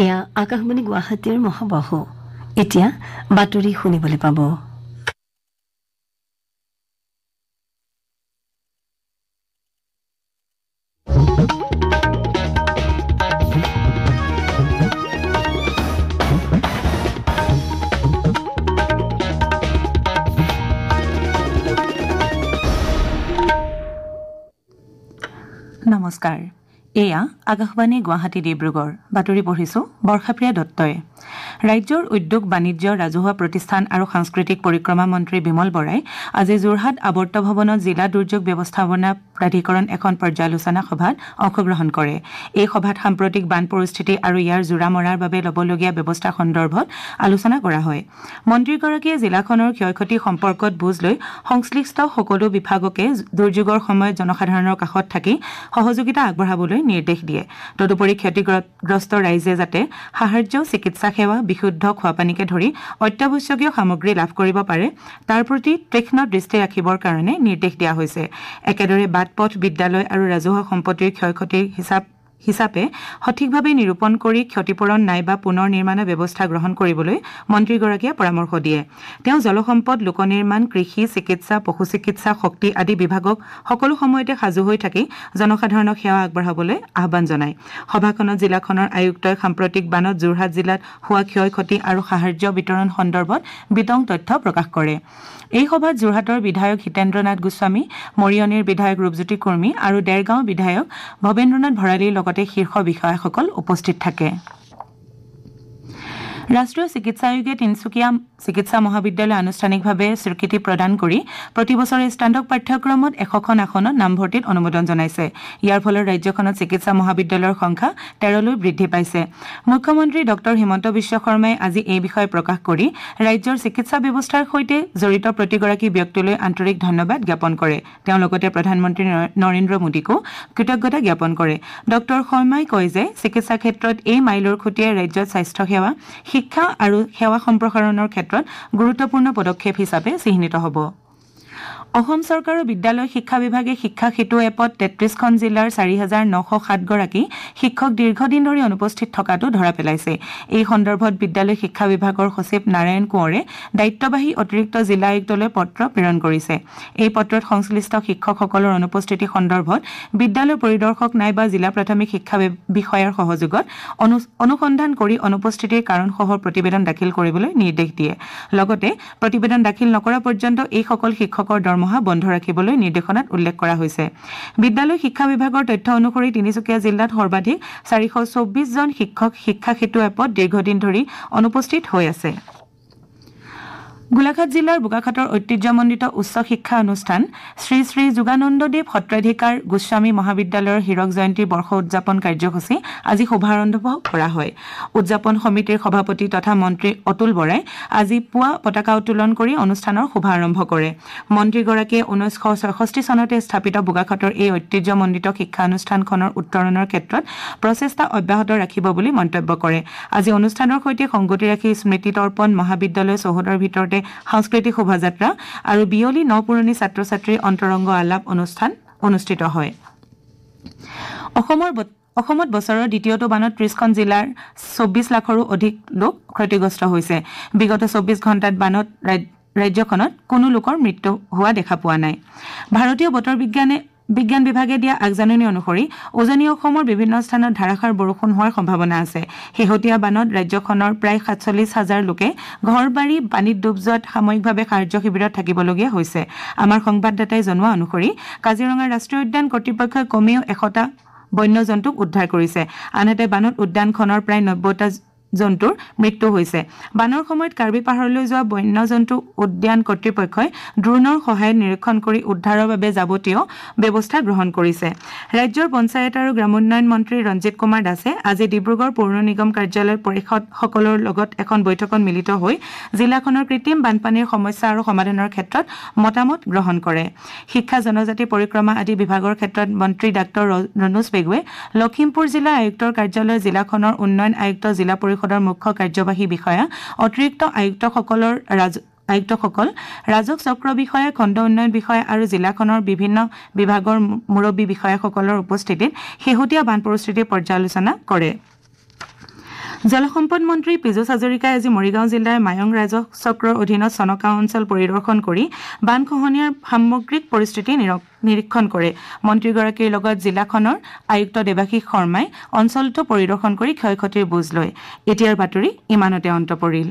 এয়া আকাশবাণী গুৱাহাটীৰ মহাবাহু এতিয়া বাতৰি শুনিবলৈ পাব। নমস্কাৰ, এয়া আকাশবাণী গুৱাহাটী ডিব্ৰুগড়। বাতৰি পঢ়িছো বৰ্ষাপ্ৰিয়া দত্তই। ৰাজ্যৰ উদ্যোগ বাণিজ্য ৰাজহুৱা প্ৰতিষ্ঠান আৰু সাংস্কৃতিক পৰিক্ৰমা মন্ত্ৰী বিমল বৰাই আজি যোৰহাট আৱৰ্ত ভৱনত জিলা দুৰ্যোগ ব্যৱস্থাপনা প্ৰাধিকৰণ এখন পৰ্যালোচনা সভাত অংশগ্ৰহণ কৰে। এই সভাত সাম্প্ৰতিক বান পৰিস্থিতি আৰু ইয়াৰ জোৰা মৰাৰ বাবে ল'বলগীয়া ব্যৱস্থা সন্দৰ্ভত আলোচনা কৰা হয়। মন্ত্ৰীগৰাকীয়ে জিলাখনৰ ক্ষয়ক্ষতি সম্পৰ্কত বুজ লৈ সংশ্লিষ্ট সকলো বিভাগকে দুৰ্যোগৰ সময়ত জনসাধাৰণৰ কাষত থাকি সহযোগিতা আগবঢ়াবলৈ নিৰ্দেশ দিয়ে। তদুপৰি ক্ষতিগ্ৰস্ত ৰাইজে যাতে সাহায্য, চিকিৎসা সেৱা, বিশুদ্ধ খোৱাপানীকে ধৰি অত্যাৱশ্যকীয় সামগ্ৰী লাভ কৰিব পাৰে তাৰ প্ৰতি তীক্ষ্ণ দৃষ্টি ৰাখিবৰ কাৰণে নিৰ্দেশ দিয়া হৈছে। একেদৰে বাট-পথ, বিদ্যালয় আৰু ৰাজহুৱা সম্পত্তিৰ ক্ষয়ক্ষতিৰ হিচাপে সঠিকভাৱে নিৰূপণ কৰি ক্ষতিপূৰণ নাইবা পুনৰ নিৰ্মাণৰ ব্যৱস্থা গ্ৰহণ কৰিবলৈ মন্ত্ৰীগৰাকীয়ে পৰামৰ্শ দিয়ে। তেওঁ জলসম্পদ, লোকনিৰ্মাণ, কৃষি, চিকিৎসা, পশু চিকিৎসা, শক্তি আদি বিভাগক সকলো সময়তে সাজু হৈ থাকি জনসাধাৰণক সেৱা আগবঢ়াবলৈ আহ্বান জনায়। সভাখনত জিলাখনৰ আয়ুক্তই সাম্প্ৰতিক বানত যোৰহাট জিলাত হোৱা ক্ষয়-ক্ষতি আৰু সাহায্য বিতৰণ সন্দৰ্ভত বিতং তথ্য প্ৰকাশ কৰে। এই সভাত যোৰহাটৰ বিধায়ক হিতেন্দ্ৰ নাথ গোস্বামী, মৰিয়নিৰ বিধায়ক ৰূপজ্যোতি কুৰ্মী আৰু দেৰগাঁও বিধায়ক ভৱেন্দ্ৰনাথ ভৰালীৰ লগতে শীৰ্ষ বিষয়াসকল উপস্থিত থাকে। ৰাষ্ট্ৰীয় চিকিৎসা আয়োগে তিনিচুকীয়া চিকিৎসা মহাবিদ্যালয় আনুষ্ঠানিকভাৱে স্বীকৃতি প্ৰদান কৰি প্ৰতিবছৰে স্নাতক পাঠ্যক্ৰমত 100খন আসনত নামভৰ্তিত অনুমোদন জনাইছে। ইয়াৰ ফলত ৰাজ্যখনত চিকিৎসা মহাবিদ্যালয়ৰ সংখ্যা 13লৈ বৃদ্ধি পাইছে। মুখ্যমন্ত্ৰী ডক্টৰ হিমন্ত বিশ্ব শৰ্মাই আজি এই বিষয়ে প্ৰকাশ কৰি ৰাজ্যৰ চিকিৎসা ব্যৱস্থাৰ সৈতে জড়িত প্ৰতিগৰাকী ব্যক্তিলৈ আন্তৰিক ধন্যবাদ জ্ঞাপন কৰে। তেওঁ লগতে প্ৰধানমন্ত্ৰী নৰেন্দ্ৰ মোদীকো কৃতজ্ঞতা জ্ঞাপন কৰে। ডক্টৰ শৰ্মাই কয় যে চিকিৎসা ক্ষেত্ৰত এই মাইলৰ খুঁটিয়ে ৰাজ্যত স্বাস্থ্যসেৱা, শিক্ষা আৰু সেৱা সম্প্ৰসাৰণৰ ক্ষেত্ৰত গুৰুত্বপূৰ্ণ পদক্ষেপ হিচাপে চিহ্নিত হ'ব। অসম চৰকাৰৰ বিদ্যালয় শিক্ষা বিভাগে শিক্ষা সেতু এপত 33খন জিলাৰ 4,907 গৰাকী শিক্ষক দীৰ্ঘদিন ধৰি অনুপস্থিত থকাটো ধৰা পেলাইছে। এই সন্দৰ্ভত বিদ্যালয় শিক্ষা বিভাগৰ সচিব নাৰায়ণ কোঁৱৰে দায়িত্ববাহী অতিৰিক্ত জিলা আয়ুক্তলৈ পত্ৰ প্ৰেৰণ কৰিছে। এই পত্ৰত সংশ্লিষ্ট শিক্ষকসকলৰ অনুপস্থিতি সন্দৰ্ভত বিদ্যালয় পৰিদৰ্শক নাইবা জিলা প্ৰাথমিক শিক্ষা বিষয়াৰ সহযোগত অনুসন্ধান কৰি অনুপস্থিতিৰ কাৰণসহ প্ৰতিবেদন দাখিল কৰিবলৈ নিৰ্দেশ দিয়ে। লগতে প্ৰতিবেদন দাখিল নকৰা পৰ্যন্ত এইসকল শিক্ষকৰ দৰমহা বন্ধ ৰাখিবলৈ নিৰ্দেশনাত উল্লেখ কৰা হৈছে। বিদ্যালয় শিক্ষা বিভাগৰ তথ্য অনুসৰি তিনিচুকীয়া জিলাত সৰ্বাধিক 424 জন শিক্ষক শিক্ষা সেতু এপত দীৰ্ঘদিন ধৰি অনুপস্থিত হৈ আছে। গোলাঘাট জিলাৰ বোকাখাটৰ ঐতিহ্যমণ্ডিত উচ্চ শিক্ষা অনুষ্ঠান শ্ৰী শ্ৰী যোগানন্দদেৱ সত্ৰাধিকাৰ গোস্বামী মহাবিদ্যালয়ৰ হীৰক জয়ন্তী বৰ্ষ উদযাপন কাৰ্যসূচী আজি শুভাৰম্ভ কৰা হয়। উদযাপন সমিতিৰ সভাপতি তথা মন্ত্ৰী অতুল বৰাই আজি পুৱা পতাকা উত্তোলন কৰি অনুষ্ঠানৰ শুভাৰম্ভ কৰে। মন্ত্ৰীগৰাকীয়ে 1966 চনতে স্থাপিত বোকাখাটৰ এই ঐতিহ্যমণ্ডিত শিক্ষানুষ্ঠানখনৰ উত্তৰণৰ ক্ষেত্ৰত প্ৰচেষ্টা অব্যাহত ৰাখিব বুলি মন্তব্য কৰে। আজি অনুষ্ঠানৰ সৈতে সংগতি ৰাখি স্মৃতি তৰ্পণ, মহাবিদ্যালয় চৌহদৰ ভিতৰতে সাংস্কৃতিক শোভাযাত্ৰা আৰু বিয়লি নপুৰণি ছাত্ৰ ছাত্ৰীৰ অন্তৰংগ আলাপ অনুষ্ঠান অনুষ্ঠিত হয়। অসমত বছৰৰ দ্বিতীয়টো বানত 30খন জিলাৰ 24 লাখৰো অধিক লোক ক্ষতিগ্ৰস্ত হৈছে। বিগত 24 ঘণ্টাত বানত ৰাজ্যখনত কোনো লোকৰ মৃত্যু হোৱা দেখা পোৱা নাই। ভাৰতীয় বতৰ বিজ্ঞান বিভাগে দিয়া আগজাননী অনুসৰি উজনি অসমৰ বিভিন্ন স্থানত ধাৰাসাৰ বৰষুণ হোৱাৰ সম্ভাৱনা আছে। শেহতীয়া বানত ৰাজ্যখনৰ প্ৰায় 47,000 লোকে ঘৰ-বাৰী পানীত ডুব যোৱাত সাময়িকভাৱে সাহায্য শিবিৰত থাকিবলগীয়া হৈছে। আমাৰ সংবাদদাতাই জনোৱা অনুসৰি কাজিৰঙা ৰাষ্ট্ৰীয় উদ্যান কৰ্তৃপক্ষই কমেও 100টা বন্য জন্তুক উদ্ধাৰ কৰিছে। আনহাতে বানত উদ্যানখনৰ প্ৰায় 90টা জন্তুৰ মৃত্যু হৈছে। বানৰ সময়ত কাৰ্বি পাহাৰলৈ যোৱা বন্য জন্তু উদ্যান কৰ্তৃপক্ষই ড্ৰোনৰ সহায়ত নিৰীক্ষণ কৰি উদ্ধাৰৰ বাবে যাৱতীয় ব্যৱস্থা গ্ৰহণ কৰিছে। ৰাজ্যৰ পঞ্চায়ত আৰু গ্ৰামোন্নয়ন মন্ত্ৰী ৰঞ্জিত কুমাৰ দাসে আজি ডিব্ৰুগড় পৌৰ নিগম কাৰ্যালয়ৰ পৰিষদসকলৰ লগত এখন বৈঠকত মিলিত হৈ জিলাখনৰ কৃত্ৰিম বানপানীৰ সমস্যা আৰু সমাধানৰ ক্ষেত্ৰত মতামত গ্ৰহণ কৰে। শিক্ষা, জনজাতি পৰিক্ৰমা আদি বিভাগৰ ক্ষেত্ৰত মন্ত্ৰী ডাক্তৰ ৰণোজ পেগুৱে লখিমপুৰ জিলা আয়ুক্তৰ কাৰ্যালয়, জিলাখনৰ উন্নয়ন আয়ুক্ত, জিলা পৰিষদৰ মুখ্য কাৰ্যবাহী বিষয়া, অতিৰিক্ত আয়ুক্তসকল, ৰাজহ চক্ৰ বিষয়া, খণ্ড উন্নয়ন বিষয়া আৰু জিলাখনৰ বিভিন্ন বিভাগৰ মুৰব্বী বিষয়াসকলৰ উপস্থিতিত শেহতীয়া বান পৰিস্থিতিৰ পৰ্যালোচনা কৰে। জলসম্পদ মন্ত্ৰী পীযুষ হাজৰিকাই আজি মৰিগাঁও জিলাৰ মায়ং ৰাজহ চক্ৰৰ অধীনত চনকা অঞ্চল পৰিদৰ্শন কৰি বানখহনীয়াৰ সামগ্ৰিক পৰিস্থিতি নিৰীক্ষণ কৰে। মন্ত্ৰীগৰাকীৰ লগত জিলাখনৰ আয়ুক্ত দেৱাশীষ শৰ্মাই অঞ্চলটো পৰিদৰ্শন কৰি ক্ষয় ক্ষতিৰ বুজ লয়। এতিয়াৰ বাতৰি ইমানতে অন্ত পৰিল।